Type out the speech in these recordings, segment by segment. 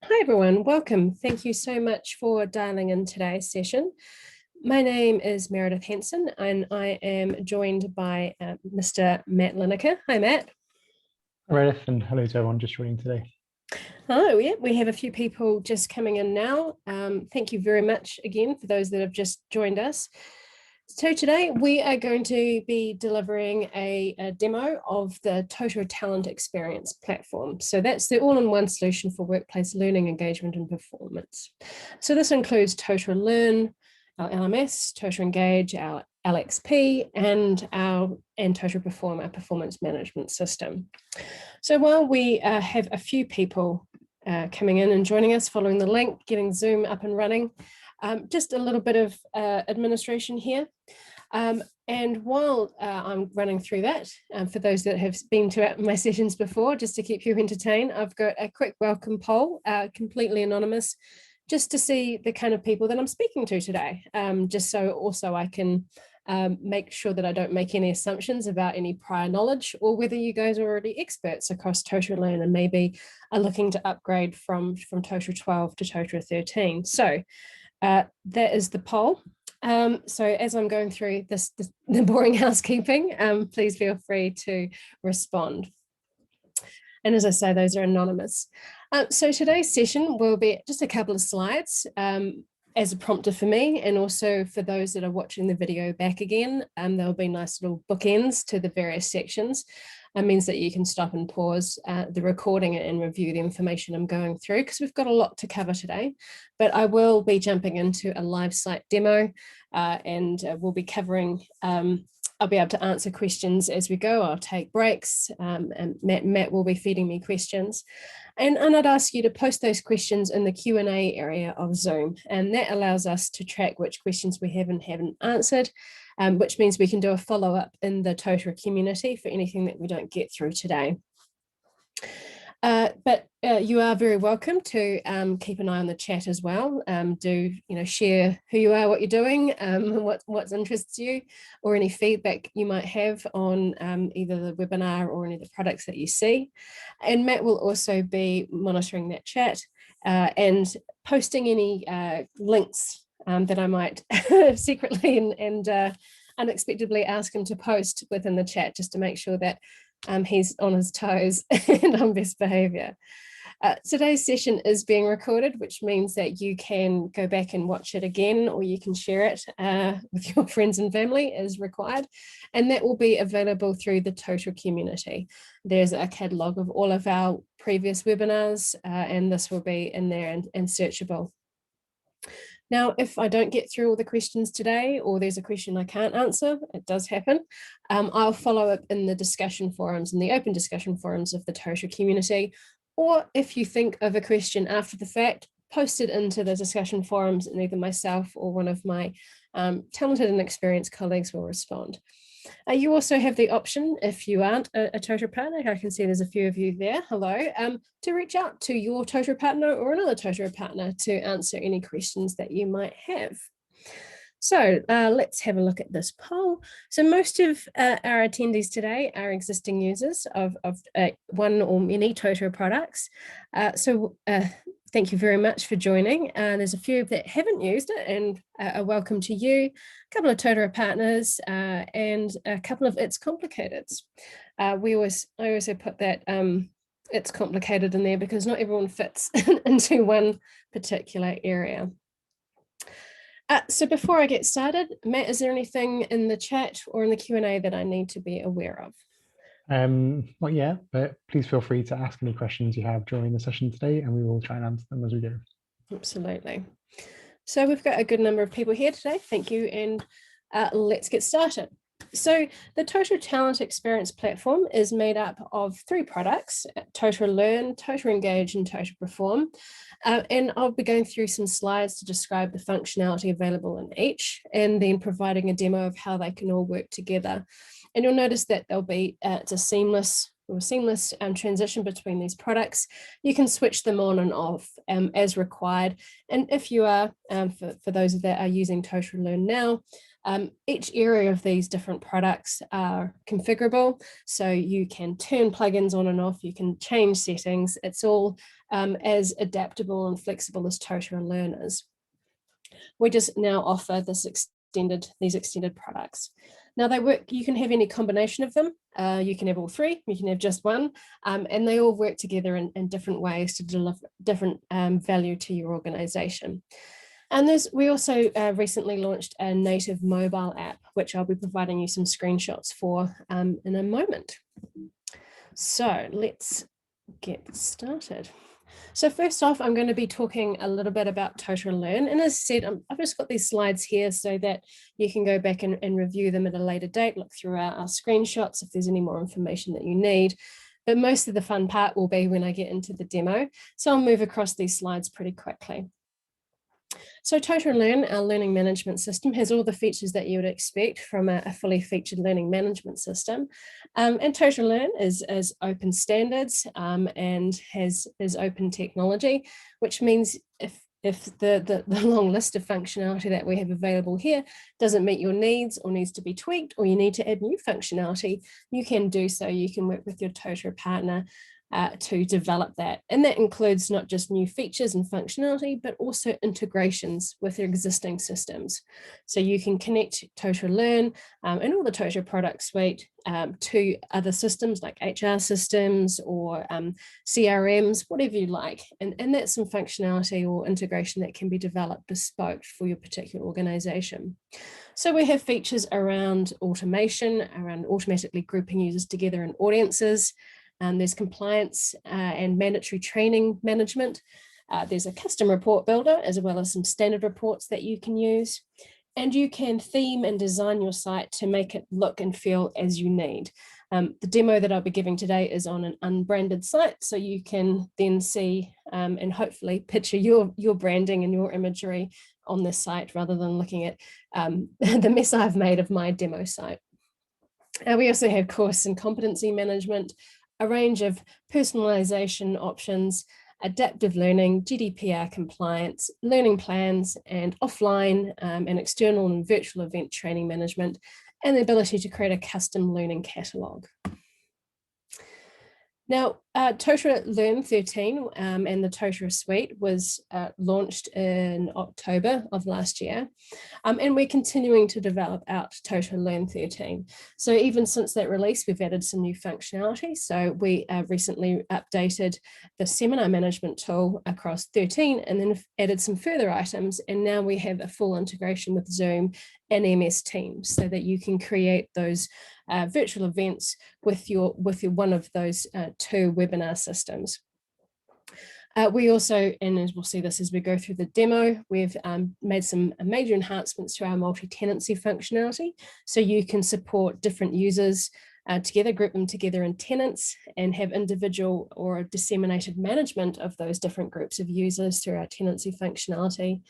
Hi everyone, welcome. Thank you so much for dialing in today's session. My name is Meredith Henson and I am joined by Mr. Matt Lineker. Hi Matt. Meredith, and hello to everyone just joining today. Hello, yeah, we have a few people just coming in now. Thank you very much again for those that have just joined us. So today we are going to be delivering a demo of the Totara Talent Experience platform. So that's the all-in-one solution for workplace learning, engagement and performance. So this includes Totara Learn, our LMS, Totara Engage, our LXP, and Totara Perform, our performance management system. So while we have a few people coming in and joining us following the link, getting Zoom up and running, just a little bit of administration here. And while I'm running through that, for those that have been to my sessions before, just to keep you entertained, I've got a quick welcome poll, completely anonymous, just to see the kind of people that I'm speaking to today, just so also I can make sure that I don't make any assumptions about any prior knowledge or whether you guys are already experts across Totara Learn and maybe are looking to upgrade from Totara 12 to Totara 13. So that is the poll. So as I'm going through the boring housekeeping, please feel free to respond. And as I say, those are anonymous. So today's session will be just a couple of slides as a prompter for me, and also for those that are watching the video back again, there'll be nice little bookends to the various sections. It means that you can stop and pause the recording and review the information I'm going through, because we've got a lot to cover today. But I will be jumping into a live site demo and we'll be covering, I'll be able to answer questions as we go. I'll take breaks and Matt will be feeding me questions. And I'd ask you to post those questions in the Q&A area of Zoom. And that allows us to track which questions we haven't answered, which means we can do a follow-up in the Totara community for anything that we don't get through today. But you are very welcome to keep an eye on the chat as well. Do share who you are, what you're doing, what interests you, or any feedback you might have on either the webinar or any of the products that you see. And Matt will also be monitoring that chat and posting any links that I might secretly and unexpectedly ask him to post within the chat, just to make sure that he's on his toes and on best behavior. Today's session is being recorded, which means that you can go back and watch it again, or you can share it with your friends and family as required. And that will be available through the Totara community. There's a catalogue of all of our previous webinars, and this will be in there and searchable. Now, if I don't get through all the questions today, or there's a question I can't answer, it does happen, I'll follow up in the discussion forums, in the open discussion forums of the Totara community. Or if you think of a question after the fact, post it into the discussion forums and either myself or one of my talented and experienced colleagues will respond. You also have the option, if you aren't a Totara partner, I can see there's a few of you there, hello, to reach out to your Totara partner or another Totara partner to answer any questions that you might have. So let's have a look at this poll. So most of our attendees today are existing users of one or many Totara products. Thank you very much for joining. There's a few that haven't used it, and a welcome to you, a couple of Totara partners, and a couple of It's Complicated. I also put that It's Complicated in there because not everyone fits into one particular area. So before I get started, Matt, is there anything in the chat or in the Q&A that I need to be aware of? Not yet, but please feel free to ask any questions you have during the session today, and we will try and answer them as we go. Absolutely. So we've got a good number of people here today. Thank you, and let's get started. So the Totara Talent Experience platform is made up of 3 products: Totara Learn, Totara Engage, and Totara Perform. And I'll be going through some slides to describe the functionality available in each, and then providing a demo of how they can all work together. And you'll notice that there'll be it's a seamless transition between these products. You can switch them on and off as required. And if you are, for those that are using Totara Learn now, Each area of these different products are configurable, so you can turn plugins on and off, you can change settings. It's all as adaptable and flexible as Totara Learn is. We just now offer these extended products. Now they work, you can have any combination of them. You can have all three, you can have just one, and they all work together in different ways to deliver different value to your organization. And we also recently launched a native mobile app, which I'll be providing you some screenshots for in a moment. So let's get started. So first off, I'm going to be talking a little bit about Totara Learn. And as I said, I've just got these slides here so that you can go back and review them at a later date, look through our screenshots if there's any more information that you need. But most of the fun part will be when I get into the demo. So I'll move across these slides pretty quickly. So Totara Learn, our learning management system, has all the features that you would expect from a fully featured learning management system. And Totara Learn is open standards and is open technology, which means if the long list of functionality that we have available here doesn't meet your needs or needs to be tweaked, or you need to add new functionality, you can do so. You can work with your Totara partner to develop that. And that includes not just new features and functionality, but also integrations with your existing systems. So you can connect Totara Learn and all the Totara product suite to other systems like HR systems or CRMs, whatever you like. And that's some functionality or integration that can be developed bespoke for your particular organization. So we have features around automation, around automatically grouping users together in audiences. There's compliance and mandatory training management. There's a custom report builder, as well as some standard reports that you can use. And you can theme and design your site to make it look and feel as you need. The demo that I'll be giving today is on an unbranded site, so you can then see and hopefully picture your branding and your imagery on this site, rather than looking at the mess I've made of my demo site. We also have course and competency management, a range of personalization options, adaptive learning, GDPR compliance, learning plans, and offline and external and virtual event training management, and the ability to create a custom learning catalog. Now, Totara Learn 13 and the Totara Suite was launched in October of last year, and we're continuing to develop out Totara Learn 13. So even since that release, we've added some new functionality. So we recently updated the seminar management tool across 13 and then added some further items, and now we have a full integration with Zoom and MS Teams so that you can create those virtual events with your one of those two webinar systems. We also, and as we'll see this as we go through the demo, we've made some major enhancements to our multi-tenancy functionality. So you can support different users together, group them together in tenants, and have individual or disseminated management of those different groups of users through our tenancy functionality.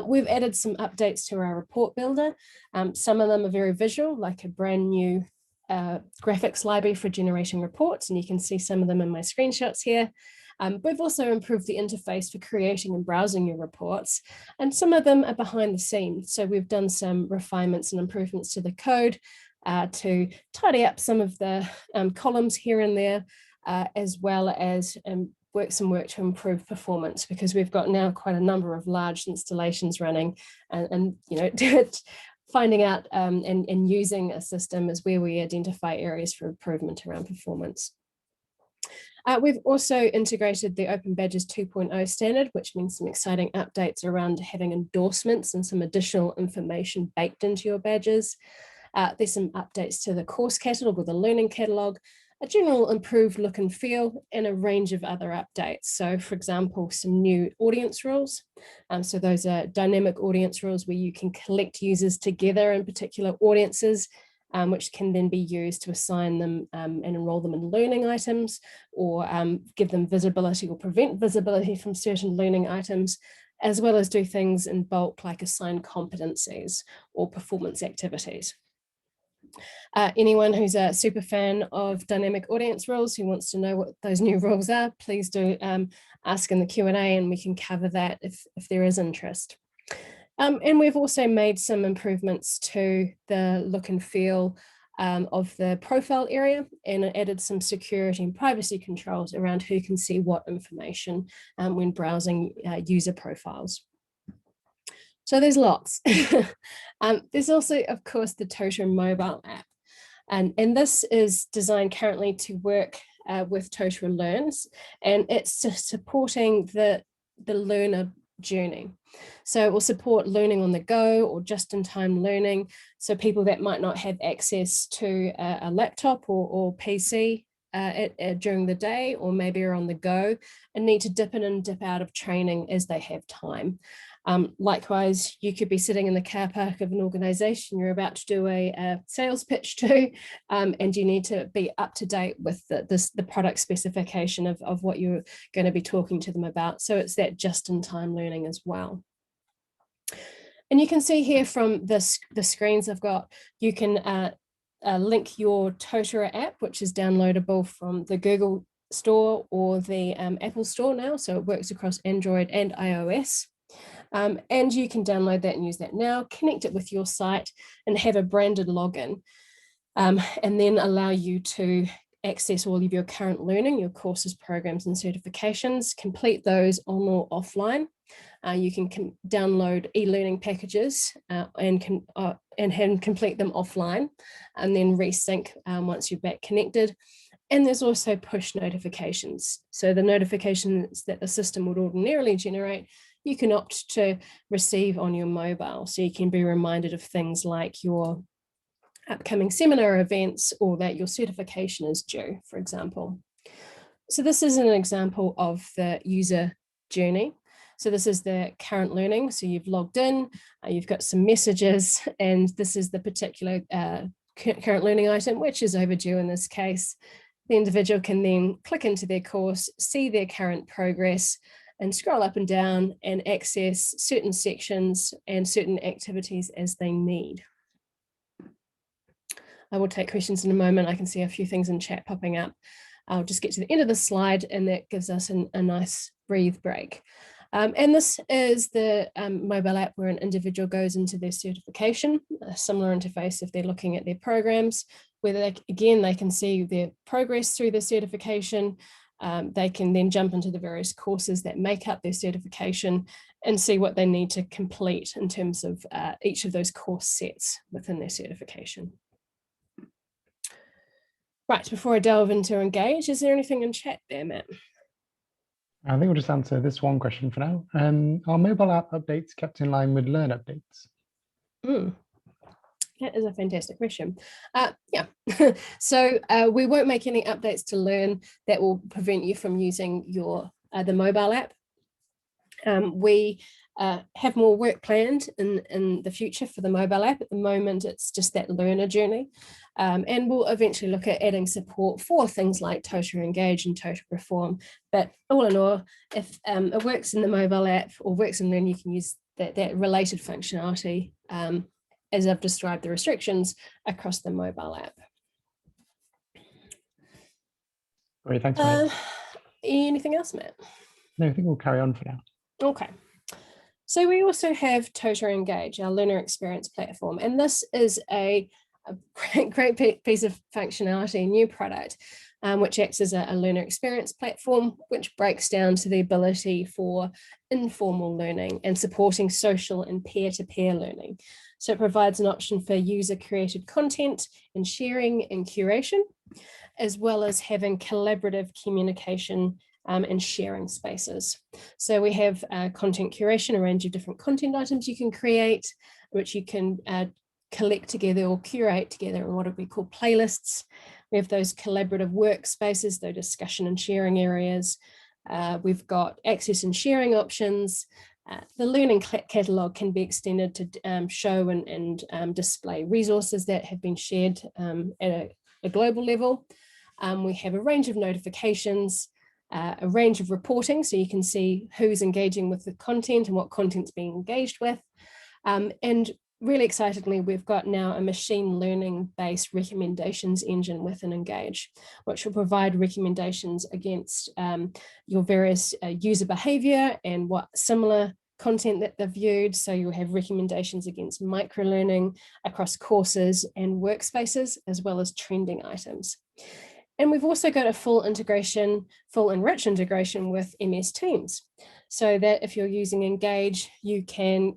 We've added some updates to our report builder. Some of them are very visual, like a brand new graphics library for generating reports, and you can see some of them in my screenshots here. We've also improved the interface for creating and browsing your reports, and some of them are behind the scenes. So we've done some refinements and improvements to the code to tidy up some of the columns here and there, as well as some work to improve performance, because we've got now quite a number of large installations running, and you know, finding out and using a system is where we identify areas for improvement around performance. We've also integrated the Open Badges 2.0 standard, which means some exciting updates around having endorsements and some additional information baked into your badges. There's some updates to the course catalog or the learning catalog, a general improved look and feel, and a range of other updates. So for example, some new audience rules. So those are dynamic audience rules where you can collect users together in particular audiences, which can then be used to assign them and enroll them in learning items, or give them visibility or prevent visibility from certain learning items, as well as do things in bulk like assign competencies or performance activities. Anyone who's a super fan of dynamic audience rules who wants to know what those new rules are, please do ask in the Q&A and we can cover that if there is interest. And we've also made some improvements to the look and feel of the profile area, and added some security and privacy controls around who can see what information when browsing user profiles. So there's lots. There's also, of course, the Totara mobile app. And this is designed currently to work with Totara Learns, and it's supporting the learner journey. So it will support learning on the go or just-in-time learning. So people that might not have access to a laptop or PC during the day, or maybe are on the go and need to dip in and dip out of training as they have time. Likewise, you could be sitting in the car park of an organization you're about to do a sales pitch to, and you need to be up to date with the product specification of what you're going to be talking to them about. So it's that just-in-time learning as well. And you can see here from the screens I've got, you can link your Totara app, which is downloadable from the Google Store or the Apple Store now. So it works across Android and iOS. And you can download that and use that now, connect it with your site and have a branded login, and then allow you to access all of your current learning, your courses, programs, and certifications, complete those on or offline. You can download e-learning packages and complete them offline, and then resync once you're back connected. And there's also push notifications. So the notifications that the system would ordinarily generate, you can opt to receive on your mobile. So you can be reminded of things like your upcoming seminar events, or that your certification is due, for example. So this is an example of the user journey. So this is the current learning. So you've logged in, you've got some messages, and this is the particular current learning item, which is overdue in this case. The individual can then click into their course, see their current progress, and scroll up and down and access certain sections and certain activities as they need. I will take questions in a moment. I can see a few things in chat popping up. I'll just get to the end of the slide, and that gives us a nice breathe break. And this is the mobile app where an individual goes into their certification, a similar interface if they're looking at their programs, where they can see their progress through their certification. They can then jump into the various courses that make up their certification and see what they need to complete in terms of each of those course sets within their certification. Right, before I delve into Engage, is there anything in chat there, Matt? I think we'll just answer this one question for now. Are mobile app updates kept in line with Learn updates? That is a fantastic question. Yeah, so we won't make any updates to Learn that will prevent you from using your the mobile app. We have more work planned in the future for the mobile app. At the moment, it's just that learner journey. And we'll eventually look at adding support for things like Totara Engage and Totara Perform. But all in all, if it works in the mobile app or works in Learn, you can use that related functionality as I've described the restrictions across the mobile app. Great, thanks, Matt. Anything else, Matt? No, I think we'll carry on for now. Okay. So we also have Totara Engage, our learner experience platform, and this is a great piece of functionality, a new product, which acts as a learner experience platform, which breaks down to the ability for informal learning and supporting social and peer-to-peer learning. So it provides an option for user-created content and sharing and curation, as well as having collaborative communication and sharing spaces. So we have content curation, a range of different content items you can create, which you can collect together or curate together in what we call playlists. We have those collaborative workspaces, those discussion and sharing areas. We've got access and sharing options. The learning catalogue can be extended to show and display resources that have been shared at a global level. We have a range of notifications, a range of reporting, so you can see who's engaging with the content and what content's being engaged with. And really excitedly, we've got now a machine learning based recommendations engine within Engage, which will provide recommendations against your various user behavior and what similar content that they've viewed. So you'll have recommendations against microlearning across courses and workspaces, as well as trending items. And we've also got a full and rich integration with MS Teams, so that if you're using Engage, you can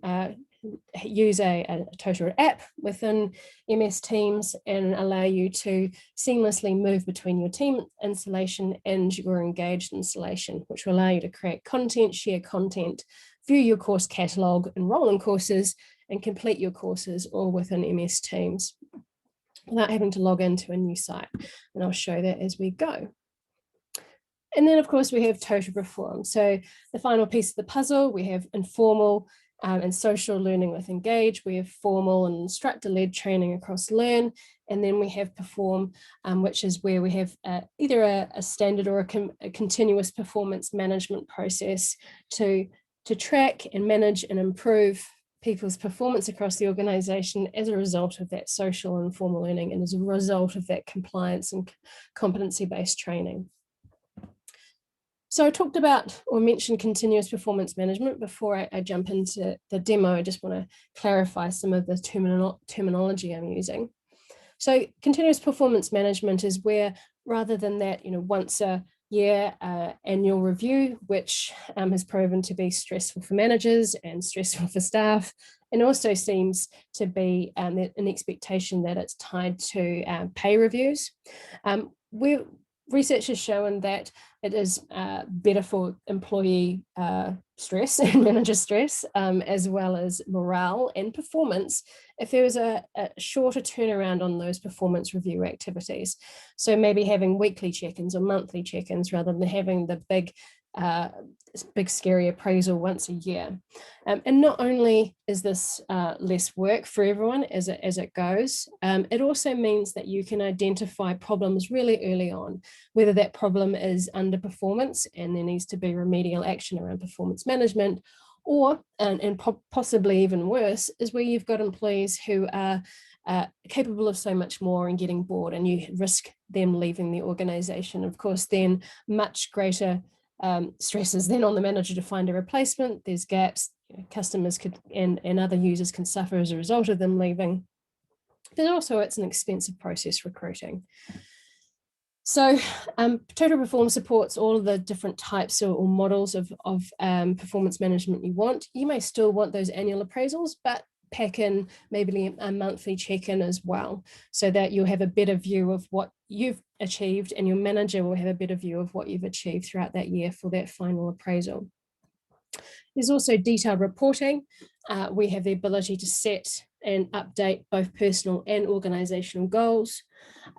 use a Totara app within MS Teams and allow you to seamlessly move between your team installation and your engaged installation, which will allow you to create content, share content, view your course catalog, enroll in courses, and complete your courses all within MS Teams without having to log into a new site. And I'll show that as we go. And then, of course, we have Totara Perform. So the final piece of the puzzle, we have informal and social learning with Engage. We have formal and instructor-led training across Learn. And then we have Perform, which is where we have either a standard or a continuous performance management process to track and manage and improve people's performance across the organization as a result of that social and formal learning, and as a result of that compliance and competency-based training. So I talked about or mentioned continuous performance management. Before I jump into the demo, I just want to clarify some of the terminology I'm using. So continuous performance management is where, rather than that, once a year annual review, which has proven to be stressful for managers and stressful for staff, and also seems to be an expectation that it's tied to pay reviews. Research has shown that it is better for employee stress and manager stress, as well as morale and performance, if there was a shorter turnaround on those performance review activities. So maybe having weekly check-ins or monthly check-ins rather than having the big scary appraisal once a year. And not only is this less work for everyone as it goes, it also means that you can identify problems really early on, whether that problem is underperformance and there needs to be remedial action around performance management, or, and possibly even worse, is where you've got employees who are capable of so much more and getting bored, and you risk them leaving the organization. Of course, then much greater stresses then on the manager to find a replacement. There's gaps, customers could and other users can suffer as a result of them leaving. But also it's an expensive process recruiting. So Totara Perform supports all of the different types or models of performance management you want. You may still want those annual appraisals, but pack in maybe a monthly check-in as well, so that you'll have a better view of what you've achieved, and your manager will have a better view of what you've achieved throughout that year for that final appraisal. There's also detailed reporting. We have the ability to set and update both personal and organizational goals.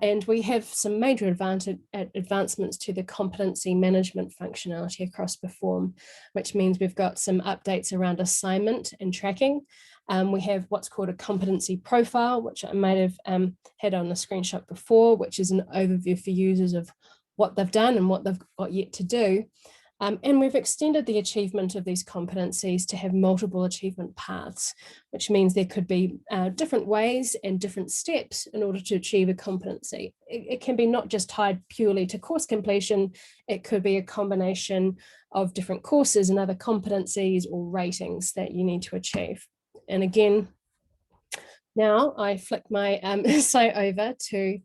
And we have some major advancements to the competency management functionality across Perform, which means we've got some updates around assignment and tracking. We have what's called a competency profile, which I might have had on the screenshot before, which is an overview for users of what they've done and what they've got yet to do. And we've extended the achievement of these competencies to have multiple achievement paths, which means there could be different ways and different steps in order to achieve a competency. It can be not just tied purely to course completion, it could be a combination of different courses and other competencies or ratings that you need to achieve. And again, now I flick my site over to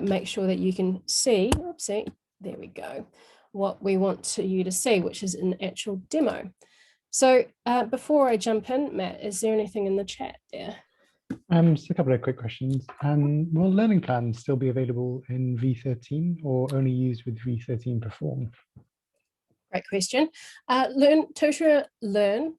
make sure that you can see, oopsie, there we go, what we want you to see, which is an actual demo. So before I jump in, Matt, is there anything in the chat there? Just a couple of quick questions. Will learning plans still be available in V13 or only used with V13 Perform? Great question. Totara Learn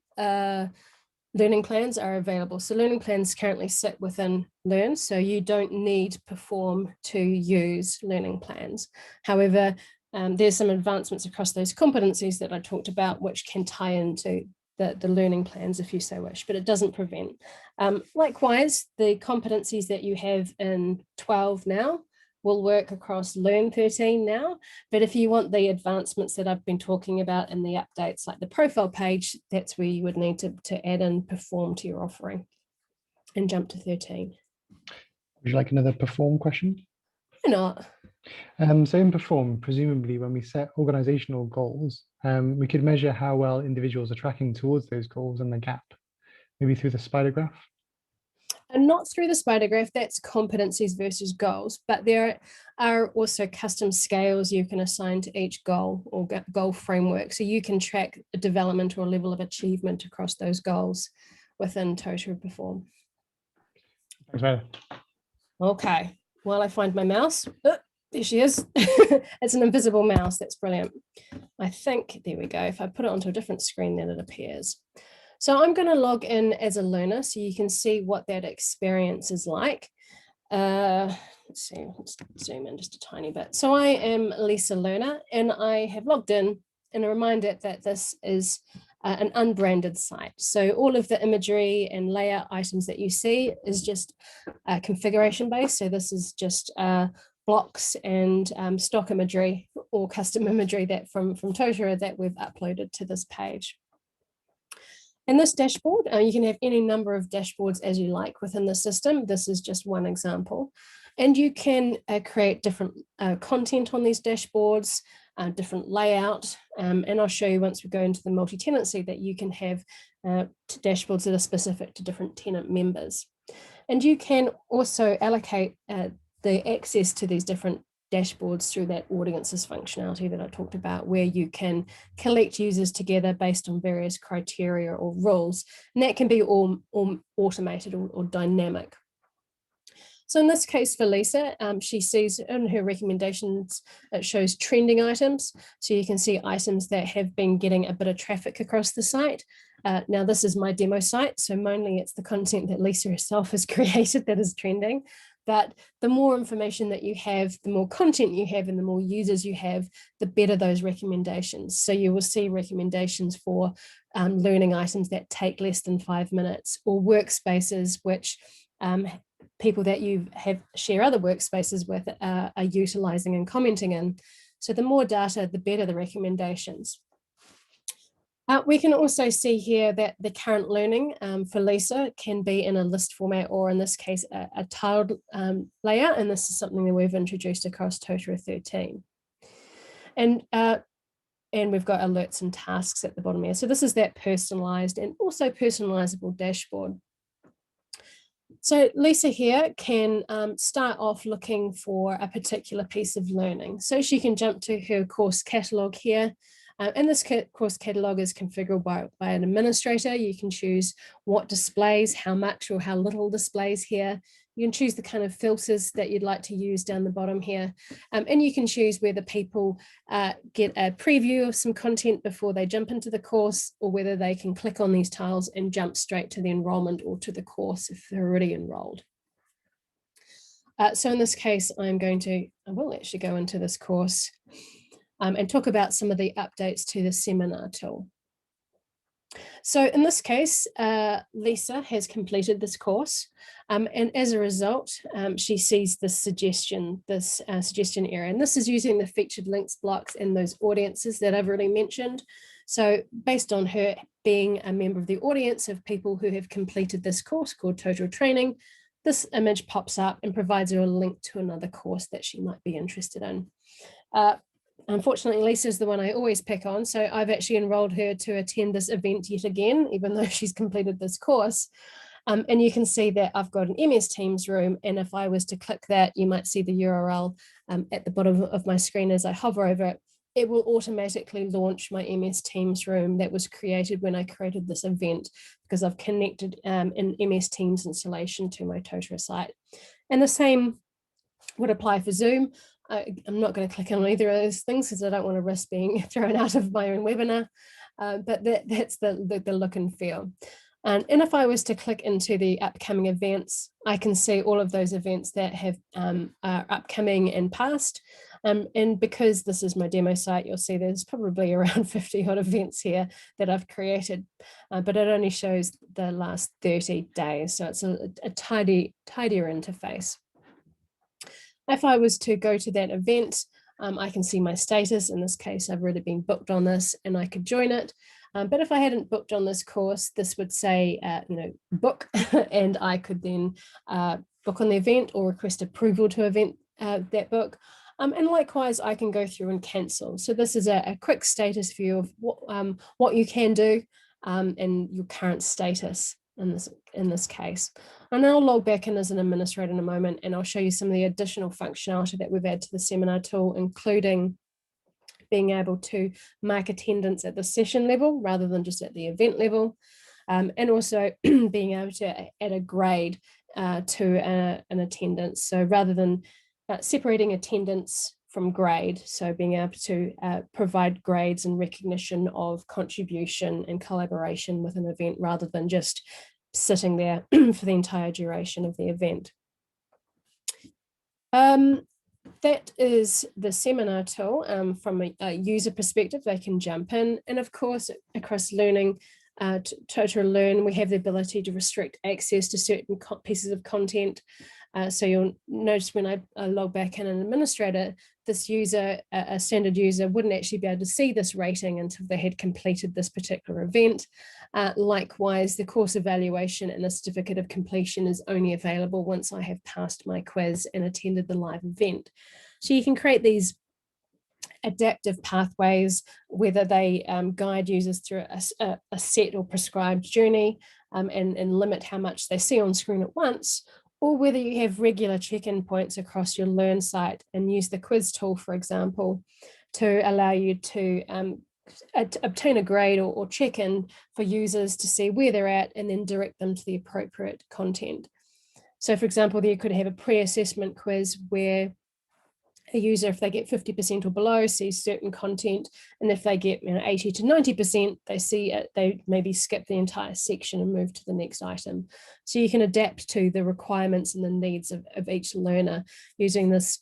learning plans are available. So learning plans currently sit within Learn, so you don't need Perform to use learning plans. However, there's some advancements across those competencies that I talked about, which can tie into the learning plans if you so wish, but it doesn't prevent. Likewise, the competencies that you have in 12 now will work across Learn 13 now, but if you want the advancements that I've been talking about and the updates like the profile page, that's where you would need to add in Perform to your offering and jump to 13. Would you like another Perform question? Why not? So in Perform, presumably when we set organizational goals, we could measure how well individuals are tracking towards those goals and the gap, maybe through the spider graph. And not through the spider graph, that's competencies versus goals, but there are also custom scales you can assign to each goal or goal framework. So you can track a development or level of achievement across those goals within Totara Perform. Thanks, Meredith. Okay, while I find my mouse, oh, there she is. It's an invisible mouse, that's brilliant. I think, there we go. If I put it onto a different screen, then it appears. So I'm going to log in as a learner so you can see what that experience is like. Let's see, let's zoom in just a tiny bit. So I am Lisa Learner and I have logged in, and a reminder that this is an unbranded site. So all of the imagery and layout items that you see is just configuration based. So this is just blocks and stock imagery or custom imagery that from Totara that we've uploaded to this page. In this dashboard, you can have any number of dashboards as you like within the system. This is just one example. And you can create different content on these dashboards, different layout. And I'll show you once we go into the multi-tenancy that you can have dashboards that are specific to different tenant members. And you can also allocate the access to these different dashboards through that audiences functionality that I talked about, where you can collect users together based on various criteria or rules, and that can be all automated or dynamic. So in this case for Lisa, she sees in her recommendations, it shows trending items. So you can see items that have been getting a bit of traffic across the site. Now this is my demo site, so mainly it's the content that Lisa herself has created that is trending. But the more information that you have, the more content you have, and the more users you have, the better those recommendations. So you will see recommendations for learning items that take less than 5 minutes, or workspaces which people that you share other workspaces with are utilizing and commenting in. So the more data, the better the recommendations. We can also see here that the current learning for Lisa can be in a list format, or in this case, a tiled layout. And this is something that we've introduced across Totara 13. And we've got alerts and tasks at the bottom here. So this is that personalized and also personalizable dashboard. So Lisa here can start off looking for a particular piece of learning. So she can jump to her course catalog here. And this course catalog is configurable by an administrator. You can choose what displays, how much or how little displays here. You can choose the kind of filters that you'd like to use down the bottom here. And you can choose whether people get a preview of some content before they jump into the course, or whether they can click on these tiles and jump straight to the enrollment or to the course if they're already enrolled. So in this case, I will actually go into this course and talk about some of the updates to the seminar tool. So in this case, Lisa has completed this course, and as a result, she sees this suggestion area, and this is using the featured links blocks and those audiences that I've already mentioned. So based on her being a member of the audience of people who have completed this course called Totara Training, this image pops up and provides her a link to another course that she might be interested in. Unfortunately, Lisa is the one I always pick on, so I've actually enrolled her to attend this event yet again, even though she's completed this course. And you can see that I've got an MS Teams room, and if I was to click that, you might see the URL at the bottom of my screen as I hover over it. It will automatically launch my MS Teams room that was created when I created this event, because I've connected an MS Teams installation to my Totara site. And the same would apply for Zoom. I'm not going to click on either of those things because I don't want to risk being thrown out of my own webinar, but that's the look and feel. And if I was to click into the upcoming events, I can see all of those events that have are upcoming and past. And because this is my demo site, you'll see there's probably around 50 odd events here that I've created, but it only shows the last 30 days. So it's a tidier interface. If I was to go to that event, I can see my status. In this case, I've already been booked on this and I could join it. But if I hadn't booked on this course, this would say, book, and I could then book on the event or request approval to event that book. And likewise, I can go through and cancel. So this is a quick status view of what you can do and your current status in this case. And I'll log back in as an administrator in a moment, and I'll show you some of the additional functionality that we've added to the seminar tool, including being able to mark attendance at the session level rather than just at the event level, and also being able to add a grade to an attendance. So rather than separating attendance from grade, so being able to provide grades and recognition of contribution and collaboration with an event rather than just sitting there for the entire duration of the event. That is the seminar tool. From a user perspective, they can jump in. And of course, across learning, Totara Learn, we have the ability to restrict access to certain pieces of content. So you'll notice when I log back in an administrator, this user, a standard user, wouldn't actually be able to see this rating until they had completed this particular event. Likewise, the course evaluation and the certificate of completion is only available once I have passed my quiz and attended the live event. So you can create these adaptive pathways, whether they guide users through a set or prescribed journey and limit how much they see on screen at once, or whether you have regular check-in points across your Learn site and use the quiz tool, for example, to allow you to obtain a grade or check-in for users to see where they're at and then direct them to the appropriate content. So for example, you could have a pre-assessment quiz where a user, if they get 50% or below, sees certain content, and if they get 80 to 90%, they see it, they maybe skip the entire section and move to the next item. So you can adapt to the requirements and the needs of each learner using this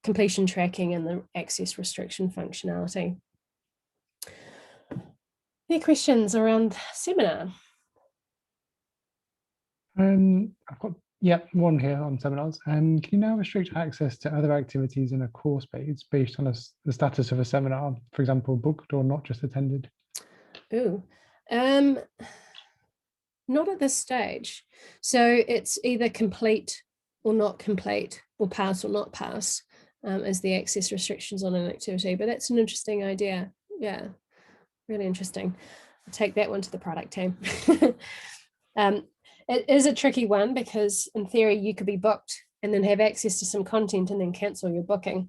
completion tracking and the access restriction functionality. Any questions around seminar? I've got one here on seminars. Can you now restrict access to other activities in a course page based on the status of a seminar, for example, booked or not just attended? Ooh, not at this stage. So it's either complete or not complete, or pass or not pass, as the access restrictions on an activity. But that's an interesting idea. Yeah, really interesting. I'll take that one to the product team. It is a tricky one because in theory you could be booked and then have access to some content and then cancel your booking.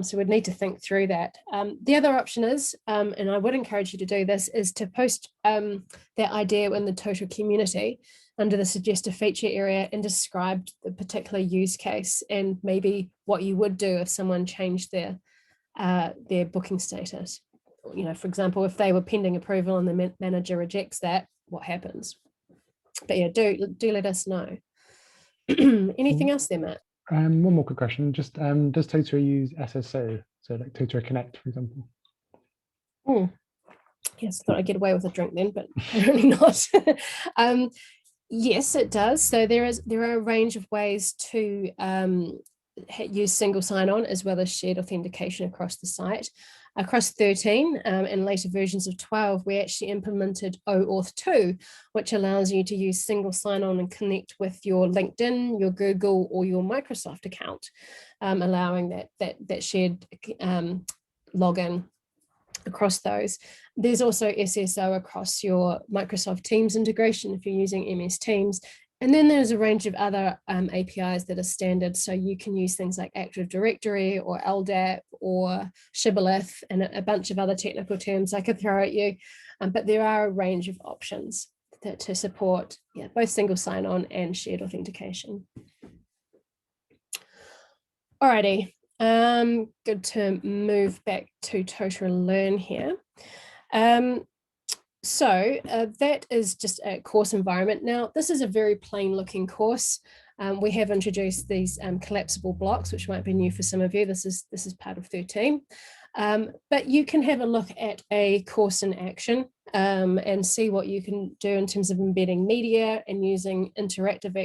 So we'd need to think through that. The other option is, and I would encourage you to do this, is to post that idea in the Totara community under the suggested feature area and describe the particular use case and maybe what you would do if someone changed their booking status. For example, if they were pending approval and the manager rejects that, what happens? But yeah, do let us know. Anything else there, Matt? One more quick question. Just does Totara use SSO? So like Totara Connect, for example. Yes, thought I'd get away with a drink then, but apparently not. Yes, it does. So there are a range of ways to use single sign-on as well as shared authentication across the site. Across 13 and later versions of 12, we actually implemented OAuth 2, which allows you to use single sign-on and connect with your LinkedIn, your Google, or your Microsoft account, allowing that shared login across those. There's also SSO across your Microsoft Teams integration if you're using MS Teams. And then there's a range of other APIs that are standard. So you can use things like Active Directory or LDAP or Shibboleth and a bunch of other technical terms I could throw at you. But there are a range of options to support both single sign-on and shared authentication. Alrighty, good to move back to Totara Learn here. So that is just a course environment. Now, this is a very plain looking course. We have introduced these collapsible blocks, which might be new for some of you. This is part of 13. But you can have a look at a course in action and see what you can do in terms of embedding media and using interactive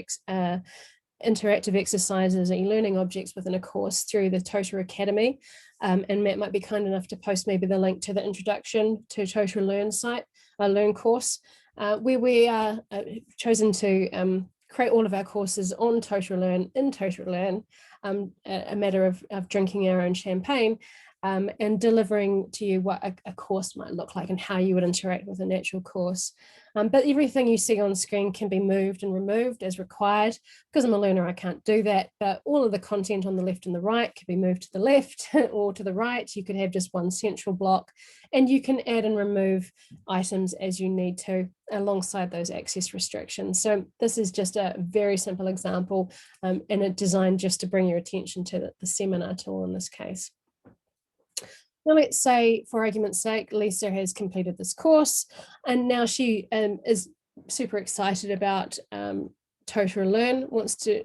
exercises, e-learning objects within a course through the Totara Academy. And Matt might be kind enough to post maybe the link to the introduction to Totara Learn site, Learn course, where we are chosen to create all of our courses on Totara Learn, in Totara Learn, a matter of drinking our own champagne, and delivering to you what a course might look like and how you would interact with an actual course. But everything you see on screen can be moved and removed as required. Because I'm a learner, I can't do that, but all of the content on the left and the right can be moved to the left or to the right. You could have just one central block, and you can add and remove items as you need to alongside those access restrictions. So this is just a very simple example, and it's designed just to bring your attention to the seminar tool in this case. Now, let's say, for argument's sake, Lisa has completed this course, and now she is super excited about Totara Learn, wants to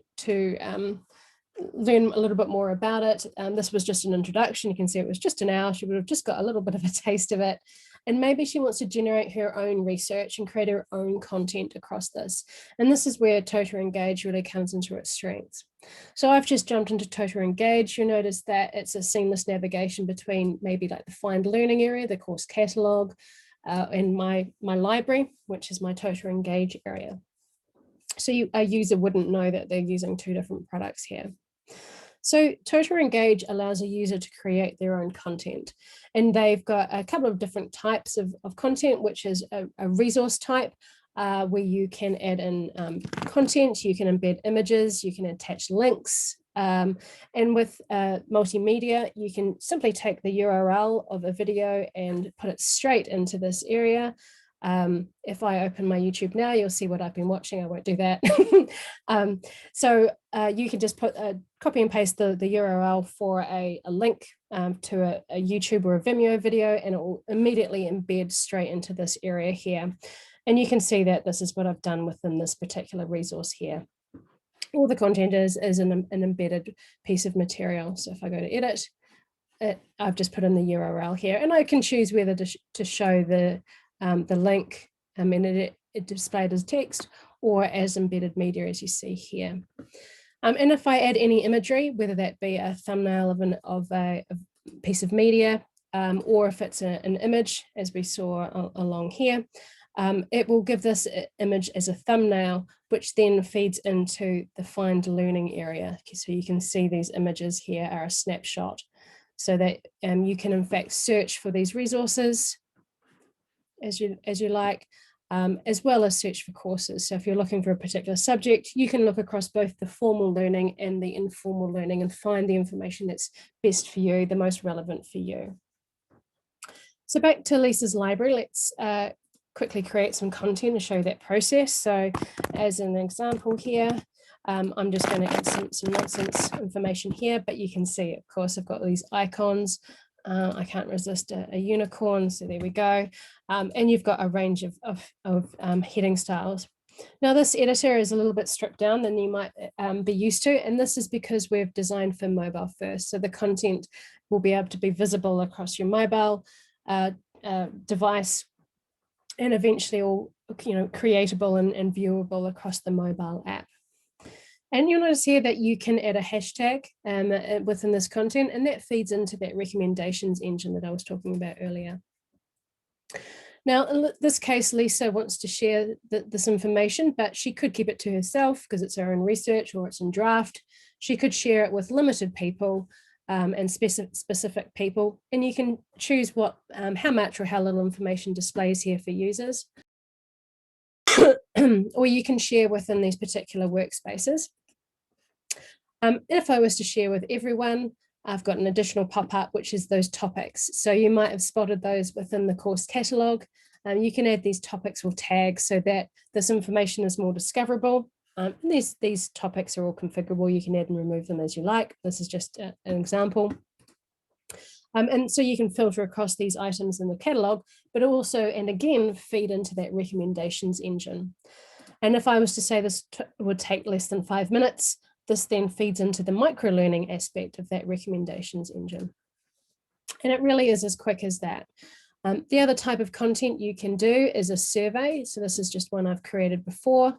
learn a little bit more about it. This was just an introduction. You can see it was just an hour. She would have just got a little bit of a taste of it. And maybe she wants to generate her own research and create her own content across this. And this is where Totara Engage really comes into its strengths. So I've just jumped into Totara Engage. You'll notice that it's a seamless navigation between maybe like the Find Learning area, the course catalog, and my library, which is my Totara Engage area. So a user wouldn't know that they're using two different products here. So Totara Engage allows a user to create their own content, and they've got a couple of different types of content, which is a resource type where you can add in content, you can embed images, you can attach links, and with multimedia, you can simply take the URL of a video and put it straight into this area. If I open my YouTube now, you'll see what I've been watching. I won't do that. So you can just copy and paste the URL for a link to a YouTube or a Vimeo video, and it will immediately embed straight into this area here. And you can see that this is what I've done within this particular resource here. All the content is an embedded piece of material. So if I go to edit, I've just put in the URL here, and I can choose whether to show the link and it displayed as text or as embedded media, as you see here. And if I add any imagery, whether that be a thumbnail of a piece of media, or if it's an image, as we saw along here, it will give this image as a thumbnail, which then feeds into the Find Learning area. So you can see these images here are a snapshot, so that you can in fact search for these resources as you like, as well as search for courses. So if you're looking for a particular subject, you can look across both the formal learning and the informal learning and find the information that's best for you, the most relevant for you. So back to Lisa's library, let's quickly create some content to show that process. So as an example here, I'm just going to add some nonsense information here, but you can see, of course, I've got these icons. I can't resist a unicorn, so there we go. And you've got a range of heading styles. Now this editor is a little bit stripped down than you might be used to, and this is because we've designed for mobile first. So the content will be able to be visible across your mobile device, and eventually all creatable and viewable across the mobile app. And you'll notice here that you can add a hashtag within this content, and that feeds into that recommendations engine that I was talking about earlier. Now, in this case, Lisa wants to share this information, but she could keep it to herself because it's her own research or it's in draft. She could share it with limited people and specific people, and you can choose how much or how little information displays here for users. Or you can share within these particular workspaces. If I was to share with everyone, I've got an additional pop-up, which is those topics. So you might have spotted those within the course catalog. You can add these topics or tags so that this information is more discoverable. These topics are all configurable. You can add and remove them as you like. This is just an example. And so you can filter across these items in the catalog, but also, and again, feed into that recommendations engine. And if I was to say this would take less than 5 minutes, this then feeds into the micro-learning aspect of that recommendations engine. And it really is as quick as that. The other type of content you can do is a survey. So this is just one I've created before,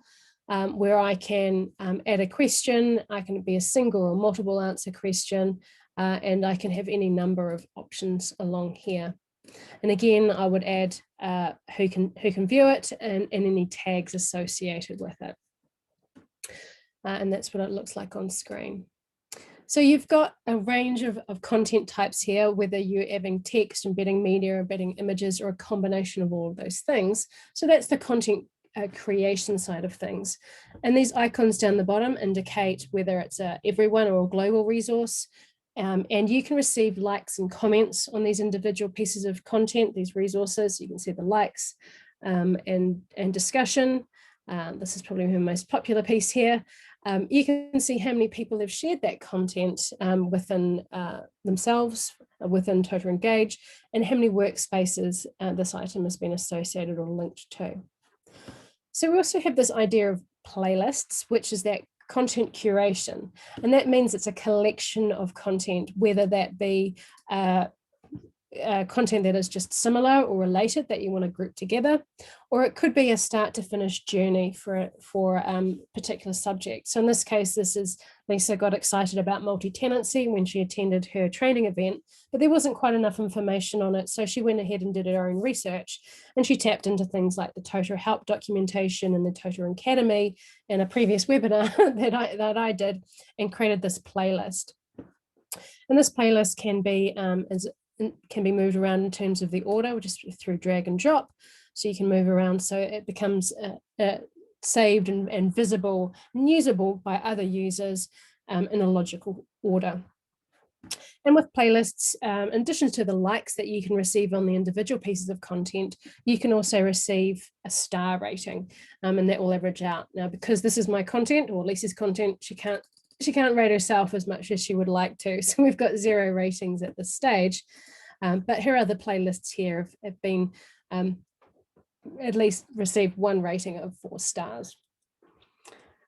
where I can add a question. I can be a single or multiple answer question, and I can have any number of options along here. And again, I would add who can view it and any tags associated with it. and that's what it looks like on screen. So you've got a range of content types here, whether you're adding text, embedding media, embedding images, or a combination of all of those things. So that's the content creation side of things. And these icons down the bottom indicate whether it's a everyone or a global resource. And you can receive likes and comments on these individual pieces of content, these resources. You can see the likes and discussion. This is probably the most popular piece here. You can see how many people have shared that content within themselves, within Totara Engage, and how many workspaces this item has been associated or linked to. So we also have this idea of playlists, which is that content curation. And that means it's a collection of content, whether that be content that is just similar or related that you want to group together, or it could be a start to finish journey for a particular subject. So in this case, this is Lisa got excited about multi-tenancy when she attended her training event, but there wasn't quite enough information on it. So she went ahead and did her own research, and she tapped into things like the Totara Help documentation and the Totara Academy and a previous webinar that I did, and created this playlist. And this playlist can be moved around in terms of the order, just through drag and drop. So you can move around so it becomes saved and visible and usable by other users in a logical order. And with playlists, in addition to the likes that you can receive on the individual pieces of content, you can also receive a star rating, and that will average out. Now, because this is my content, or Lisa's content, she can't rate herself as much as she would like to. So we've got 0 ratings at this stage. But her other playlists here have been at least received 1 rating of 4 stars.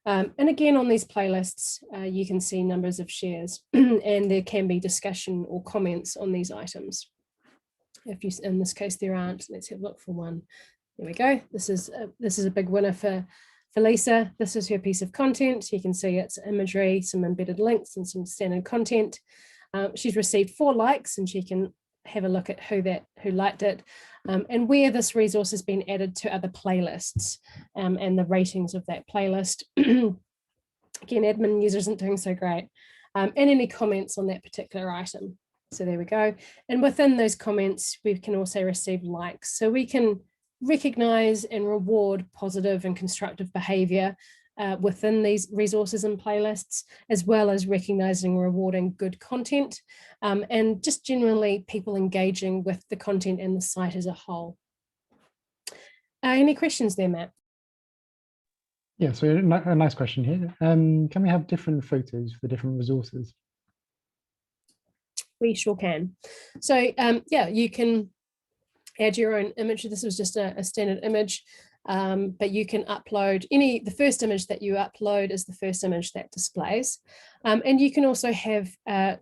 And again, on these playlists, you can see numbers of shares and there can be discussion or comments on these items. If you, in this case, there aren't. Let's have a look for one. There we go. This is a big winner for Lisa. This is her piece of content. You can see it's imagery, some embedded links, and some standard content. She's received 4 likes, and she can have a look at who liked it, and where this resource has been added to other playlists, and the ratings of that playlist. Again, admin user isn't doing so great, and any comments on that particular item. So there we go. And within those comments, we can also receive likes. So we can recognize and reward positive and constructive behavior within these resources and playlists, as well as recognizing and rewarding good content, and just generally people engaging with the content and the site as a whole. Any questions there, Matt? Yeah, so a nice question here. Can we have different photos for the different resources? We sure can. So yeah, you can add your own image. This was just a standard image. But you can upload the first image that you upload is the first image that displays. And you can also have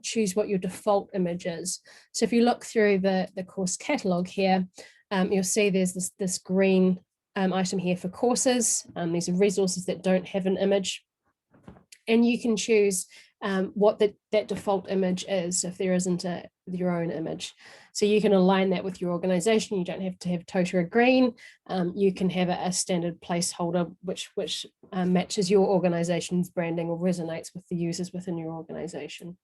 choose what your default image is. So if you look through the course catalog here, you'll see there's this green item here for courses. These are resources that don't have an image. And you can choose what that default image is if there isn't your own image. So you can align that with your organization. You don't have to have Totara green. You can have a standard placeholder which matches your organization's branding or resonates with the users within your organization.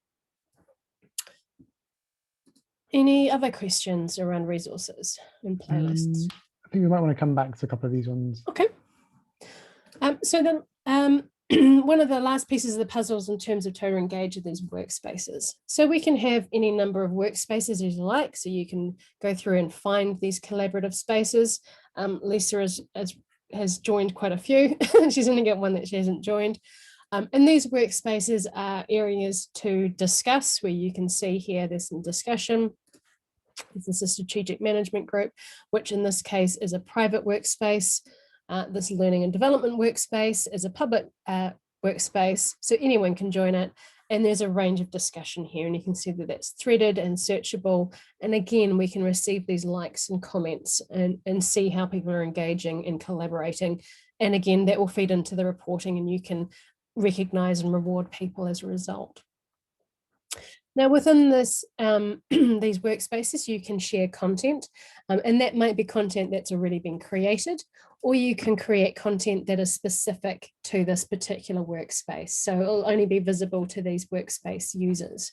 Any other questions around resources and playlists? I think we might want to come back to a couple of these ones. Okay. So then one of the last pieces of the puzzles in terms of Totara Engage are these workspaces. So we can have any number of workspaces as you like. So you can go through and find these collaborative spaces. Lisa has joined quite a few. She's only got one that she hasn't joined. And these workspaces are areas to discuss, where you can see here there's some discussion. This is a strategic management group, which in this case is a private workspace. This learning and development workspace is a public workspace, so anyone can join it. And there's a range of discussion here, and you can see that that's threaded and searchable. And again, we can receive these likes and comments and see how people are engaging and collaborating. And again, that will feed into the reporting, and you can recognize and reward people as a result. Now, within this, these workspaces, you can share content, and that might be content that's already been created, or you can create content that is specific to this particular workspace. So it'll only be visible to these workspace users.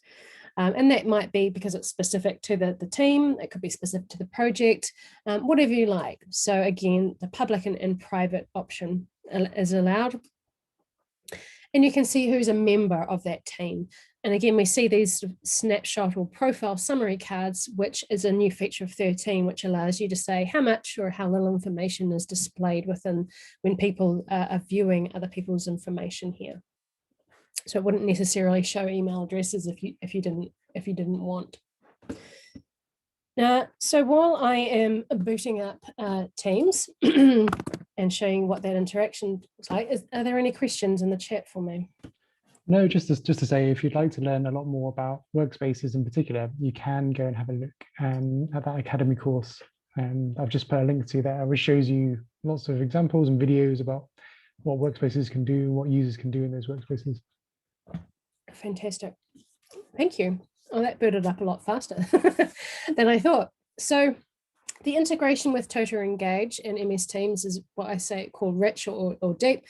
And that might be because it's specific to the team, it could be specific to the project, whatever you like. So again, the public and private option is allowed. And you can see who's a member of that team. And again, we see these snapshot or profile summary cards, which is a new feature of 13, which allows you to say how much or how little information is displayed within when people are viewing other people's information here. So it wouldn't necessarily show email addresses if you didn't want. Now, so while I am booting up Teams and showing what that interaction looks like, are there any questions in the chat for me? No, just to say, if you'd like to learn a lot more about workspaces in particular, you can go and have a look at that Academy course. I've just put a link to there, which shows you lots of examples and videos about what workspaces can do, what users can do in those workspaces. Fantastic. Thank you. Oh, that booted up a lot faster than I thought. So the integration with Totara Engage and MS Teams is what I say called rich or deep.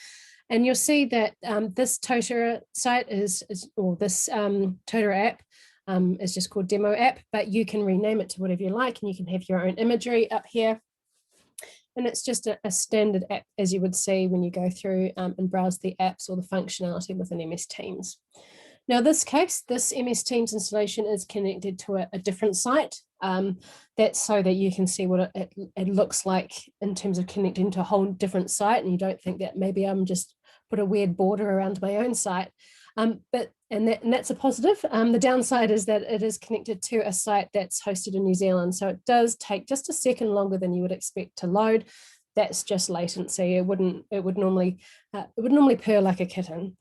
And you'll see that this Totara site or this Totara app is just called Demo App, but you can rename it to whatever you like, and you can have your own imagery up here. And it's just a standard app, as you would see when you go through and browse the apps or the functionality within MS Teams. Now, this case, this MS Teams installation is connected to a different site. That's so that you can see what it looks like in terms of connecting to a whole different site, and you don't think that maybe I'm just put a weird border around my own site. And that's a positive. The downside is that it is connected to a site that's hosted in New Zealand, so it does take just a second longer than you would expect to load. That's just latency. It would normally purr like a kitten.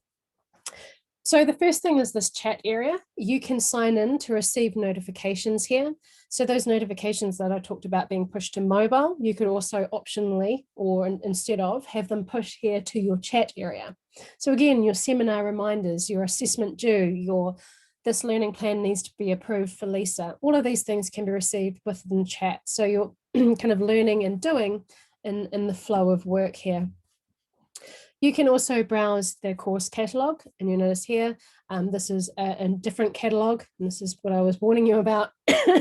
So the first thing is this chat area. You can sign in to receive notifications here. So those notifications that I talked about being pushed to mobile, you could also optionally or instead of have them push here to your chat area. So again, your seminar reminders, your assessment due, this learning plan needs to be approved for Lisa. All of these things can be received within chat. So you're kind of learning and doing in the flow of work here. You can also browse the course catalog, and you'll notice here, this is a different catalog, and this is what I was warning you about